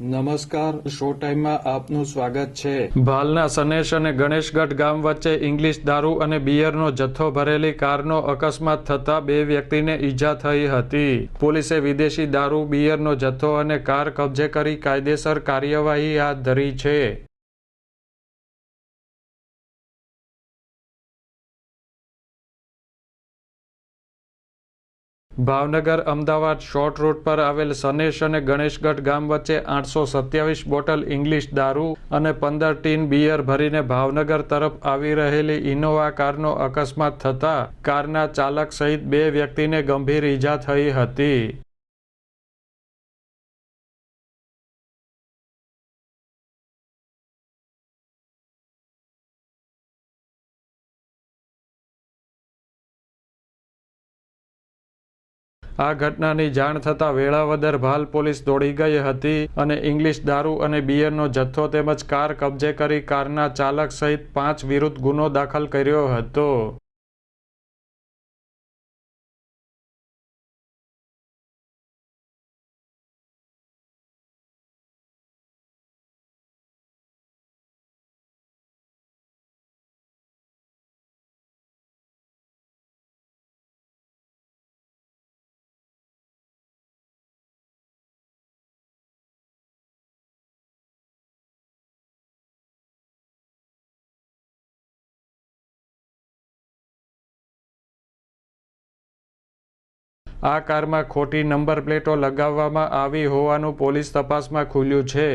નમસ્કાર, શો ટાઈમમાં આપનું સ્વાગત છે। ભાલના સનેશ અને ગણેશગઢ ગામ વચ્ચે ઇંગ્લિશ દારૂ અને બિયરનો જથ્થો ભરેલી કારનો અકસ્માત થતા 2 વ્યક્તિને ઈજા થઈ હતી। પોલીસે વિદેશી દારૂ, બિયરનો જથ્થો અને કાર કબજે કરી કાયદેસર કાર્યવાહી હાથ ધરી છે। ભાવનગર અમદાવાદ શોર્ટ રૂટ પર આવેલ સનેશ અને ગણેશગઢ ગામ વચ્ચે 827 બોટલ ઇંગ્લિશ દારૂ અને 15 ટીન બિયર ભરીને ભાવનગર તરફ આવી રહેલી ઇનોવા કારનો અકસ્માત થતા કારના ચાલક સહિત 2 વ્યક્તિને ગંભીર ઈજા થઈ હતી। આ ઘટનાની જાણ થતાં વેળાવદર ભાલ પોલીસ દોડી ગઈ હતી અને ઇંગ્લિશ દારૂ અને બિયરનો જથ્થો તેમજ કાર કબજે કરી કારના ચાલક સહિત 5 વિરુદ્ધ ગુનો દાખલ કર્યો હતો। આ કારમાં ખોટી નંબર પ્લેટો લગાવવામાં આવી હોવાનું પોલીસ તપાસમાં ખુલ્યું છે।